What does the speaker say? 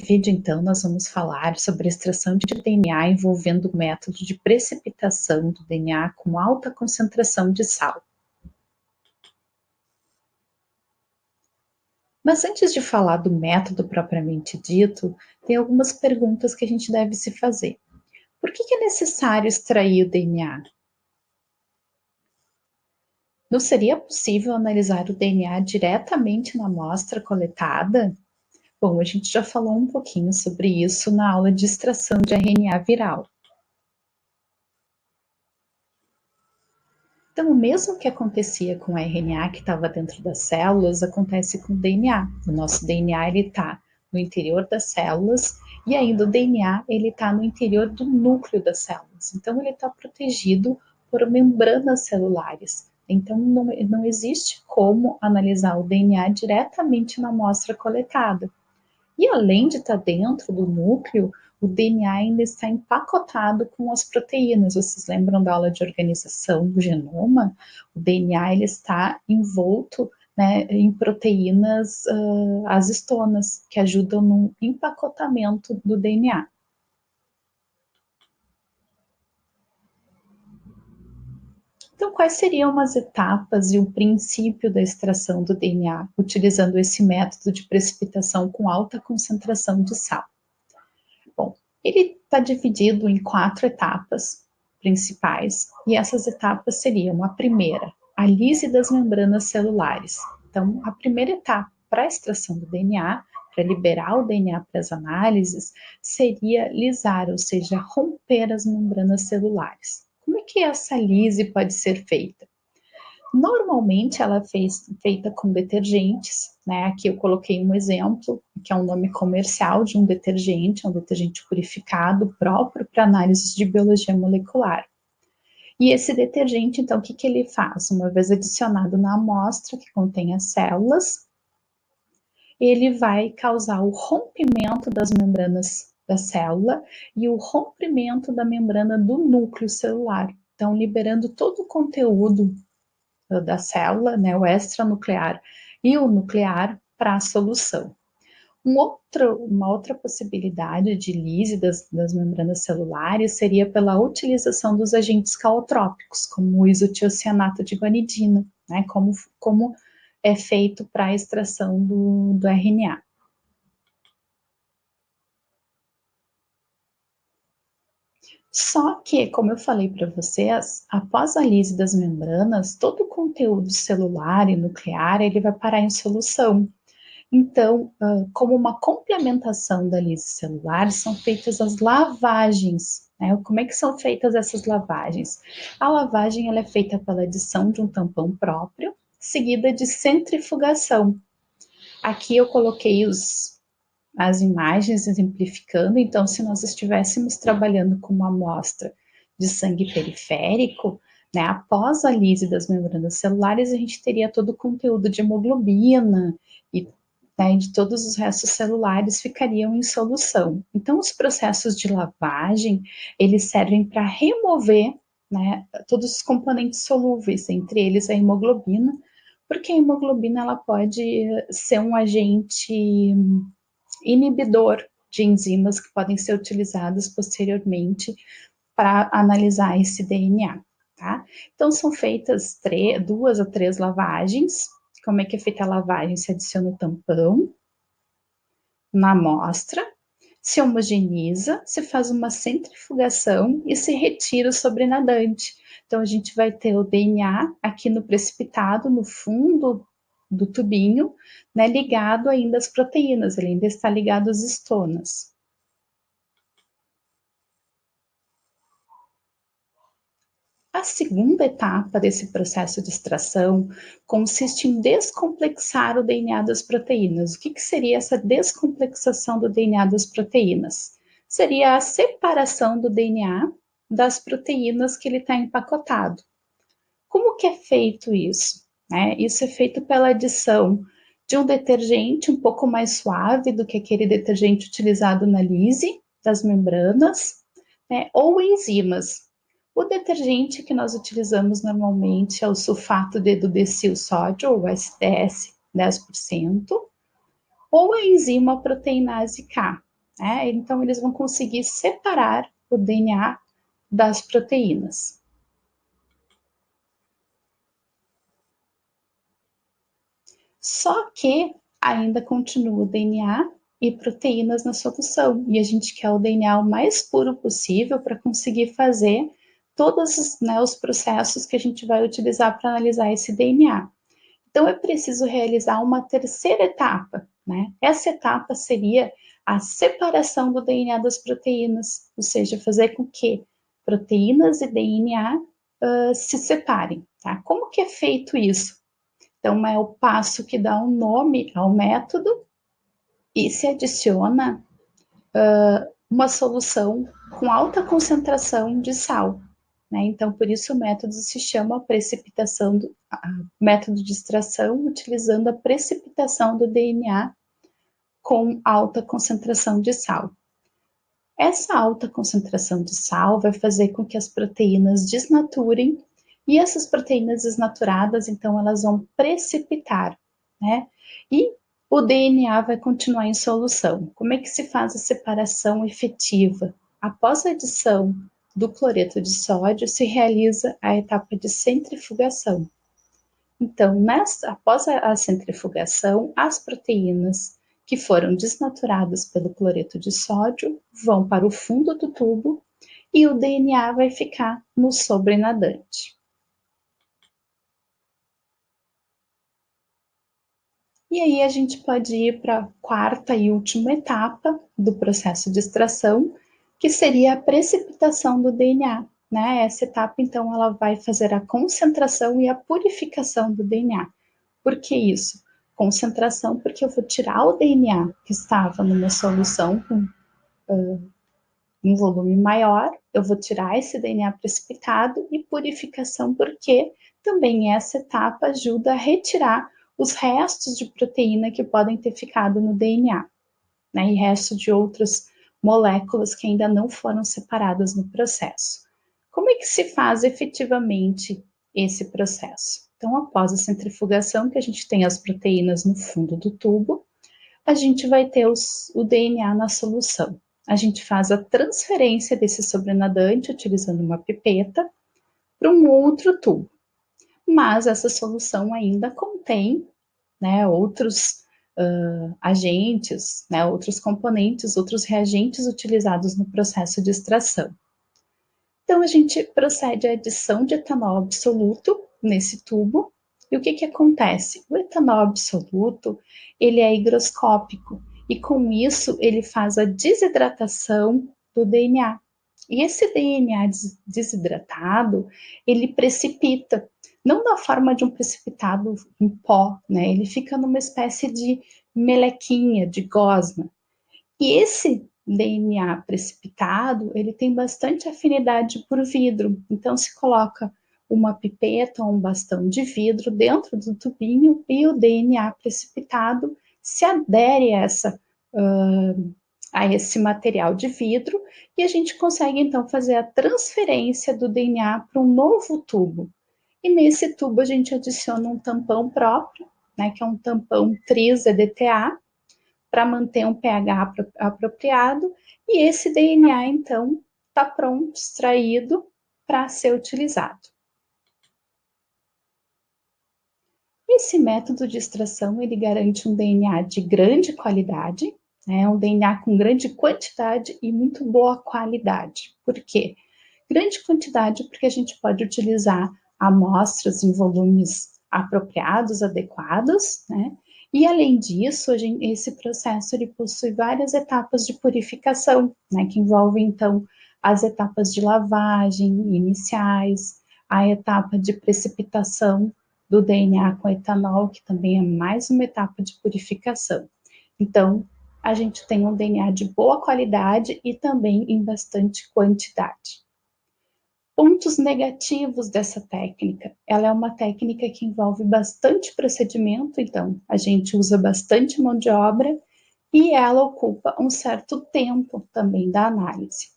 vídeo, então, nós vamos falar sobre a extração de DNA envolvendo o método de precipitação do DNA com alta concentração de sal. Mas antes de falar do método propriamente dito, tem algumas perguntas que a gente deve se fazer. Por que é necessário extrair o DNA? Não seria possível analisar o DNA diretamente na amostra coletada? Bom, a gente já falou um pouquinho sobre isso na aula de extração de RNA viral. Então, o mesmo que acontecia com o RNA que estava dentro das células, acontece com o DNA. O nosso DNA está no interior das células e ainda o DNA está no interior do núcleo das células. Então, ele está protegido por membranas celulares. Então, não existe como analisar o DNA diretamente na amostra coletada. E além de estar dentro do núcleo, o DNA ainda está empacotado com as proteínas. Vocês lembram da aula de organização do genoma? O DNA ele está envolto, né, em proteínas, as histonas, que ajudam no empacotamento do DNA. Então, quais seriam as etapas e o princípio da extração do DNA, utilizando esse método de precipitação com alta concentração de sal? Bom, ele está dividido em 4 etapas principais, e essas etapas seriam: a primeira, a lise das membranas celulares. Então, a primeira etapa para a extração do DNA, para liberar o DNA para as análises, seria lisar, ou seja, romper as membranas celulares. Como é que essa lise pode ser feita? Normalmente ela é feita com detergentes, né? Aqui eu coloquei um exemplo, que é um nome comercial de um detergente purificado próprio para análises de biologia molecular. E esse detergente, então, o que ele faz? Uma vez adicionado na amostra que contém as células, ele vai causar o rompimento das membranas da célula e o rompimento da membrana do núcleo celular. Então, liberando todo o conteúdo da célula, né, o extranuclear e o nuclear para a solução. Uma outra possibilidade de lise das membranas celulares seria pela utilização dos agentes calotrópicos, como o isotiocianato de guanidina, né, como é feito para a extração do RNA. Só que, como eu falei para vocês, após a lise das membranas, todo o conteúdo celular e nuclear ele vai parar em solução. Então, como uma complementação da lise celular, são feitas as lavagens. Né? Como é que são feitas essas lavagens? A lavagem ela é feita pela adição de um tampão próprio, seguida de centrifugação. Aqui eu coloquei as imagens exemplificando, então se nós estivéssemos trabalhando com uma amostra de sangue periférico, né, após a lise das membranas celulares, a gente teria todo o conteúdo de hemoglobina e de todos os restos celulares ficariam em solução. Então, os processos de lavagem, eles servem para remover, né, todos os componentes solúveis, entre eles a hemoglobina, porque a hemoglobina ela pode ser um agente inibidor de enzimas que podem ser utilizadas posteriormente para analisar esse DNA, tá? Então, são feitas 2 a 3 lavagens. Como é que é feita a lavagem? Se adiciona o tampão na amostra, se homogeniza, se faz uma centrifugação e se retira o sobrenadante. Então, a gente vai ter o DNA aqui no precipitado, no fundo do tubinho, né, ligado ainda às proteínas, ele ainda está ligado às histonas. A segunda etapa desse processo de extração consiste em descomplexar o DNA das proteínas. O que seria essa descomplexação do DNA das proteínas? Seria a separação do DNA das proteínas que ele está empacotado. Como que é feito isso? Isso é feito pela adição de um detergente um pouco mais suave do que aquele detergente utilizado na lise das membranas, né, ou enzimas. O detergente que nós utilizamos normalmente é o sulfato de dedudecil sódio, ou SDS 10%, ou a enzima proteinase K. né? Então, eles vão conseguir separar o DNA das proteínas. Só que ainda continua o DNA e proteínas na solução, e a gente quer o DNA o mais puro possível para conseguir fazer todos os processos que a gente vai utilizar para analisar esse DNA. Então, é preciso realizar uma terceira etapa, né? Essa etapa seria a separação do DNA das proteínas, ou seja, fazer com que proteínas e DNA se separem, tá? Como que é feito isso? Então, é o passo que dá um nome ao método e se adiciona uma solução com alta concentração de sal, né? Então, por isso o método se chama precipitação, método de extração, utilizando a precipitação do DNA com alta concentração de sal. Essa alta concentração de sal vai fazer com que as proteínas desnaturem, e essas proteínas desnaturadas, então, elas vão precipitar, né? E o DNA vai continuar em solução. Como é que se faz a separação efetiva? Após a adição do cloreto de sódio, se realiza a etapa de centrifugação. Então, após a centrifugação, as proteínas que foram desnaturadas pelo cloreto de sódio vão para o fundo do tubo e o DNA vai ficar no sobrenadante. E aí a gente pode ir para a quarta e última etapa do processo de extração, que seria a precipitação do DNA, né? Essa etapa, então, ela vai fazer a concentração e a purificação do DNA. Por que isso? Concentração, porque eu vou tirar o DNA que estava numa solução com um volume maior, eu vou tirar esse DNA precipitado, e purificação, porque também essa etapa ajuda a retirar os restos de proteína que podem ter ficado no DNA, né, e resto de outras moléculas que ainda não foram separadas no processo. Como é que se faz efetivamente esse processo? Então, após a centrifugação, que a gente tem as proteínas no fundo do tubo, a gente vai ter o DNA na solução. A gente faz a transferência desse sobrenadante utilizando uma pipeta para um outro tubo. Mas essa solução ainda contém, né, outros agentes, né, outros componentes, outros reagentes utilizados no processo de extração. Então, a gente procede à adição de etanol absoluto nesse tubo. E o que acontece? O etanol absoluto, ele é higroscópico, e com isso ele faz a desidratação do DNA. E esse DNA desidratado, ele precipita, não na forma de um precipitado em pó, né? Ele fica numa espécie de melequinha, de gosma. E esse DNA precipitado, ele tem bastante afinidade por vidro. Então, se coloca uma pipeta ou um bastão de vidro dentro do tubinho e o DNA precipitado se adere a esse material de vidro, e a gente consegue então fazer a transferência do DNA para um novo tubo. E nesse tubo a gente adiciona um tampão próprio, né, que é um tampão tris-EDTA, para manter um pH apropriado, e esse DNA, então, está pronto, extraído, para ser utilizado. Esse método de extração, ele garante um DNA de grande qualidade, né, um DNA com grande quantidade e muito boa qualidade. Por quê? Grande quantidade porque a gente pode utilizar amostras em volumes apropriados, adequados, né? E além disso, esse processo ele possui várias etapas de purificação, né? Que envolvem então as etapas de lavagem iniciais, a etapa de precipitação do DNA com etanol, que também é mais uma etapa de purificação. Então, a gente tem um DNA de boa qualidade e também em bastante quantidade. Pontos negativos dessa técnica. Ela é uma técnica que envolve bastante procedimento, então a gente usa bastante mão de obra, e ela ocupa um certo tempo também da análise.